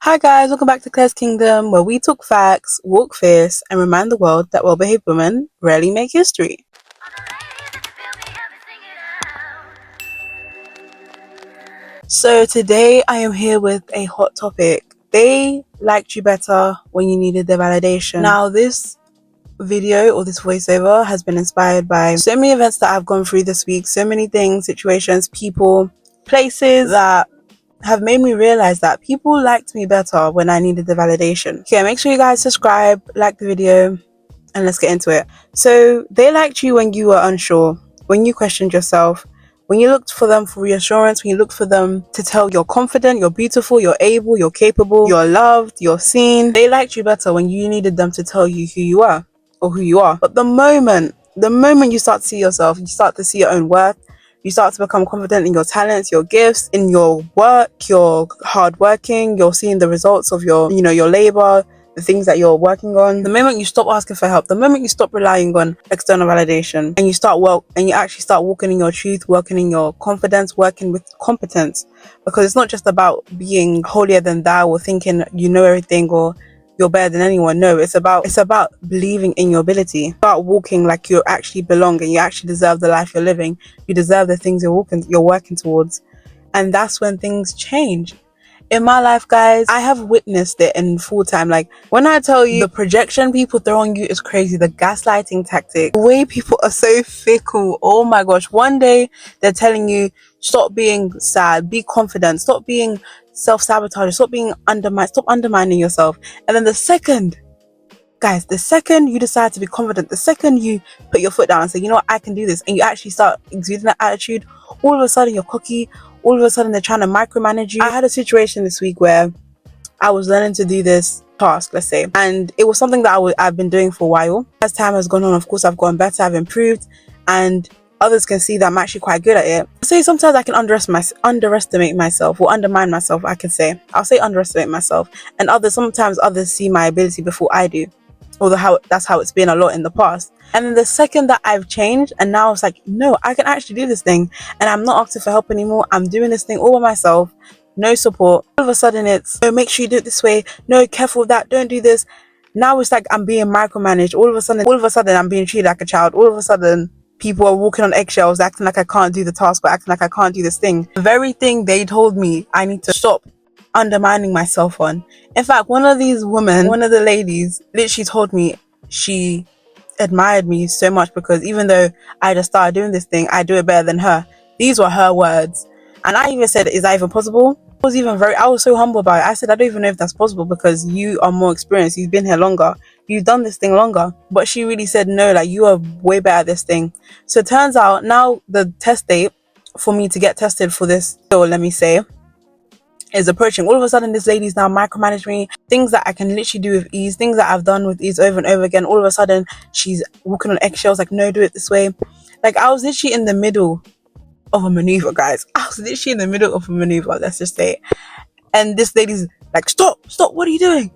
Hi guys, welcome back to Clare's Kingdom, where we talk facts, walk fierce, and remind the world that well-behaved women rarely make history. So today I am here with a hot topic. They liked you better when you needed their validation. Now this video or this voiceover has been inspired by so many events that I've gone through this week, so many things, situations, people, places that have made me realize that people liked me better when I needed the validation. Okay, make sure you guys subscribe, like the video, and let's get into it. So they liked you when you were unsure, when you questioned yourself, when you looked for them for reassurance, when you looked for them to tell you're confident, you're beautiful, you're able, you're capable, you're loved, you're seen. They liked you better when you needed them to tell you who you are or who you are. But the moment you start to see yourself, you start to see your own worth, you start to become confident in your talents, your gifts, in your work, you're hardworking, you're seeing the results of your labor, the things that you're working on. The moment you stop asking for help, the moment you stop relying on external validation, and you actually start walking in your truth, working in your confidence, working with competence, because it's not just about being holier than thou or thinking you know everything or you're better than anyone. No, it's about believing in your ability. Start walking like you actually belong and you actually deserve the life you're living. You deserve the things you're working towards. And that's when things change. In my life, guys, I have witnessed it in full time. Like, when I tell you the projection people throw on you is crazy, the gaslighting tactic, the way people are so fickle. Oh my gosh. One day they're telling you, stop being sad, be confident, stop being self-sabotage, stop undermining yourself. And then the second you decide to be confident, the second you put your foot down and say, you know what, I can do this, and you actually start exuding that attitude, all of a sudden you're cocky, all of a sudden they're trying to micromanage you. I had a situation this week where I was learning to do this task, let's say, and it was something that I've been doing for a while. As time has gone on, of course, I've gotten better, I've improved, and others can see that I'm actually quite good at it. So sometimes I can underestimate myself or undermine myself, I can say. I'll say underestimate myself. And sometimes others see my ability before I do. Although that's how it's been a lot in the past. And then the second that I've changed, and now it's like, no, I can actually do this thing. And I'm not asking for help anymore. I'm doing this thing all by myself. No support. All of a sudden it's, no, make sure you do it this way. No, careful with that. Don't do this. Now it's like I'm being micromanaged. All of a sudden I'm being treated like a child. All of a sudden people are walking on eggshells, acting like I can't do the task, or acting like I can't do this thing. The very thing they told me I need to stop undermining myself on. In fact, one of the ladies literally told me she admired me so much because even though I just started doing this thing, I do it better than her. These were her words. And I even said, is that even possible? I was so humble about it. I said, I don't even know if that's possible because you are more experienced. You've been here longer. You've done this thing longer. But she really said, no, like, you are way better at this thing. So it turns out now the test date for me to get tested for this, so let me say, is approaching. All of a sudden this lady's now micromanaging me, things that I can literally do with ease, things that I've done with ease over and over again. All of a sudden she's walking on eggshells, like, no, do it this way. Like, I was literally in the middle of a maneuver, guys. Let's just say. And this lady's like, stop, what are you doing?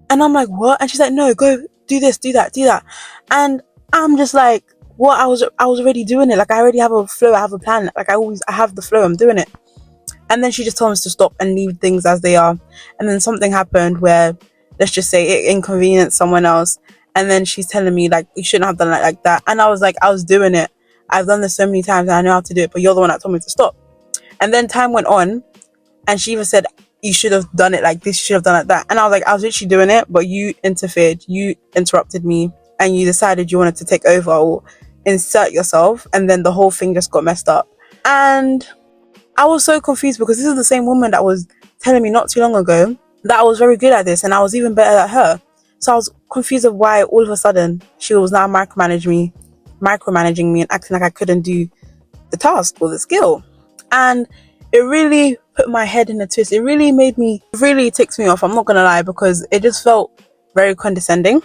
And I'm like, what? And she's like, no, go do this, do that. And I'm just like, what? I was already doing it. Like, I already have a flow, I have a plan. Like, I have the flow, I'm doing it. And then she just told us to stop and leave things as they are. And then something happened where, let's just say, it inconvenienced someone else. And then she's telling me, like, you shouldn't have done it like that. And I was like, I was doing it. I've done this so many times and I know how to do it, but you're the one that told me to stop. And then time went on and she even said, you should have done it like this, you should have done it like that. And I was like, I was literally doing it, but you interfered, you interrupted me, and you decided you wanted to take over or insert yourself. And then the whole thing just got messed up. And I was so confused because this is the same woman that was telling me not too long ago that I was very good at this and I was even better at her. So I was confused of why all of a sudden she was now micromanaging me and acting like I couldn't do the task or the skill. And it really put my head in a twist. It really ticked me off, I'm not gonna lie, because it just felt very condescending.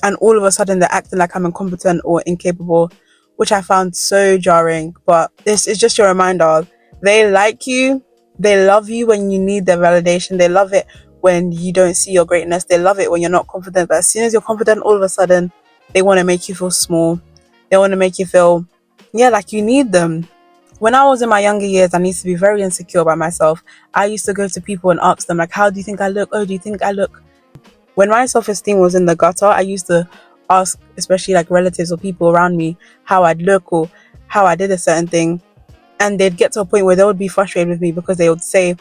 And all of a sudden they're acting like I'm incompetent or incapable, which I found so jarring. But this is just your reminder. They like you, they love you when you need their validation, they love it when you don't see your greatness, they love it when you're not confident. But as soon as you're confident, all of a sudden they want to make you feel small. They want to make you feel like you need them, When I was in my younger years, I used to be very insecure about myself. I used to go to people and ask them, like, how do you think I look? Oh, do you think I look? When my self-esteem was in the gutter, I used to ask, especially like relatives or people around me, how I'd look or how I did a certain thing. And they'd get to a point where they would be frustrated with me because they would say,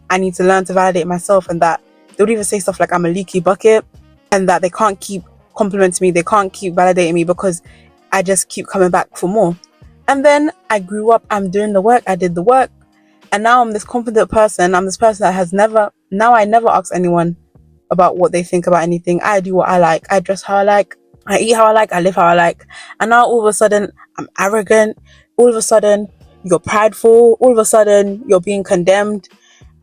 I need to learn to validate myself, and that they would even say stuff like I'm a leaky bucket and that they can't keep complimenting me, they can't keep validating me because I just keep coming back for more. And then I grew up, I'm doing the work, I did the work, and now I'm this confident person. I'm this person that has never, now I never ask anyone about what they think about anything. I do what I like, I dress how I like, I eat how I like, I live how I like. And now all of a sudden I'm arrogant, all of a sudden you're prideful, all of a sudden you're being condemned.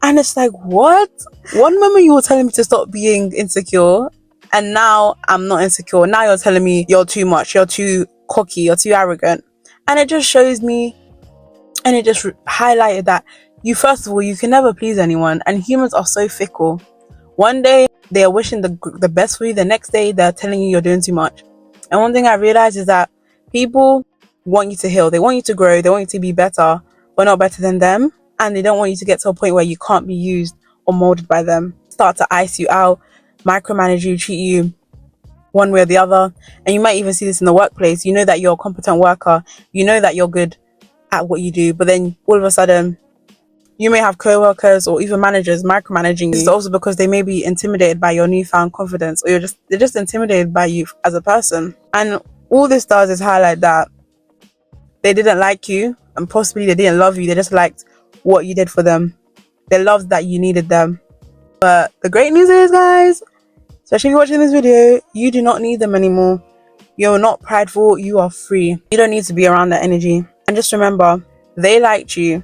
And it's like, what? One moment you were telling me to stop being insecure, and now I'm not insecure. Now you're telling me you're too much, you're too cocky, you're too arrogant. And it just shows me, and it just highlighted that you, first of all, you can never please anyone, and humans are so fickle. One day they are wishing the best for you, the next day they're telling you you're doing too much. And one thing I realized is that people want you to heal, they want you to grow, they want you to be better, but not better than them. And they don't want you to get to a point where you can't be used or molded by them. Start to ice you out, micromanage you, treat you one way or the other. And you might even see this in the workplace. You know that you're a competent worker, you know that you're good at what you do, but then all of a sudden you may have co-workers or even managers micromanaging you. It's also because they may be intimidated by your newfound confidence, or they're just intimidated by you as a person. And all this does is highlight that they didn't like you, and possibly they didn't love you, they just liked what you did for them. They loved that you needed them. But the great news is, guys, especially if you're watching this video, you do not need them anymore. You're not prideful, you are free. You don't need to be around that energy. And just remember, they liked you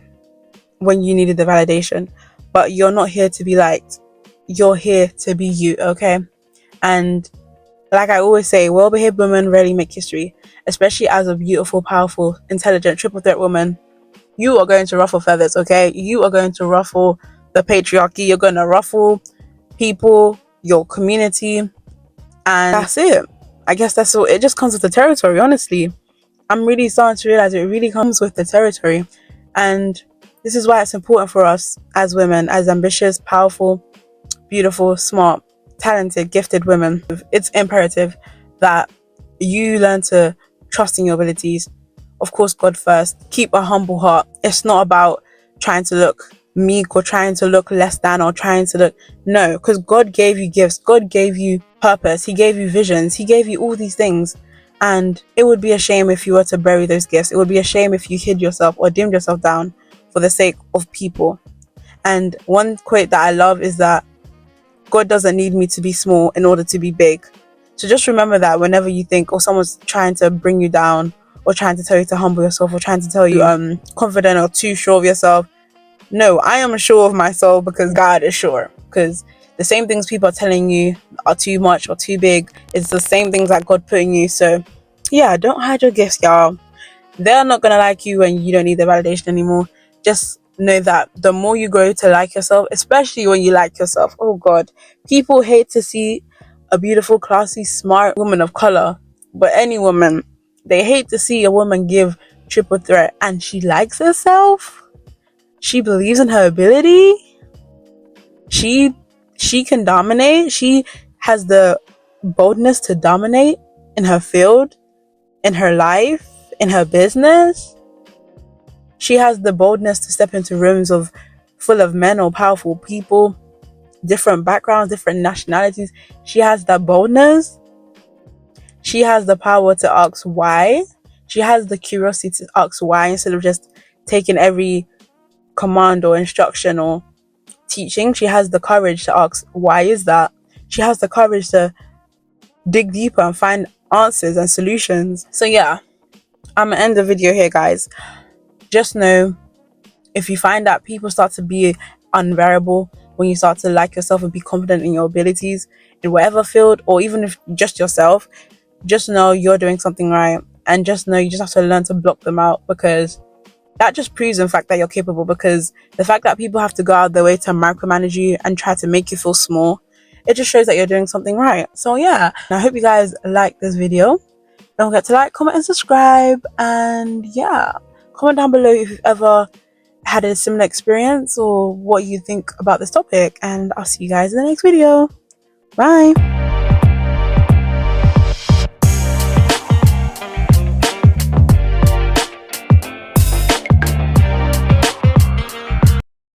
when you needed the validation, but you're not here to be liked. You're here to be you, okay? And like I always say, well-behaved women rarely make history, especially as a beautiful, powerful, intelligent, triple threat woman. You are going to ruffle feathers, okay? You are going to ruffle the patriarchy. You're going to ruffle people, your community, and that's it. I guess that's all. It just comes with the territory, honestly. I'm really starting to realize it really comes with the territory. And this is why it's important for us as women, as ambitious, powerful, beautiful, smart, talented, gifted women. It's imperative that you learn to trust in your abilities. Of course, God first. Keep a humble heart. It's not about trying to look meek or trying to look less than or trying to look... No, because God gave you gifts. God gave you purpose. He gave you visions. He gave you all these things. And it would be a shame if you were to bury those gifts. It would be a shame if you hid yourself or dimmed yourself down for the sake of people. And one quote that I love is that God doesn't need me to be small in order to be big. So just remember that whenever you think, or someone's trying to bring you down, or trying to tell you to humble yourself, or trying to tell you confident or too sure of yourself. No, I am sure of myself because God is sure. Because the same things people are telling you are too much or too big, it's the same things that God put in you. So yeah, don't hide your gifts, y'all. They're not gonna like you when you don't need the validation anymore. Just know that the more you grow to like yourself, especially when you like yourself, oh God, people hate to see a beautiful, classy, smart woman of color, but any woman, they hate to see a woman give triple threat and she likes herself. She believes in her ability. She can dominate. She has the boldness to dominate in her field, in her life, in her business. She has the boldness to step into rooms full of men or powerful people, different backgrounds, different nationalities. She has that boldness. She has the power to ask why. She has the curiosity to ask why instead of just taking every command or instruction or teaching. She has the courage to ask, why is that? She has the courage to dig deeper and find answers and solutions. So yeah, I'm gonna end the video here, guys. Just know, if you find that people start to be unbearable when you start to like yourself and be confident in your abilities in whatever field, or even if just yourself, just know you're doing something right. And just know you just have to learn to block them out, because that just proves in fact that you're capable. Because the fact that people have to go out their way to micromanage you and try to make you feel small, it just shows that you're doing something right. So yeah, I hope you guys like this video. Don't forget to like, comment and subscribe, and yeah, Comment down below if you've ever had a similar experience or what you think about this topic, and I'll see you guys in the next video. Bye.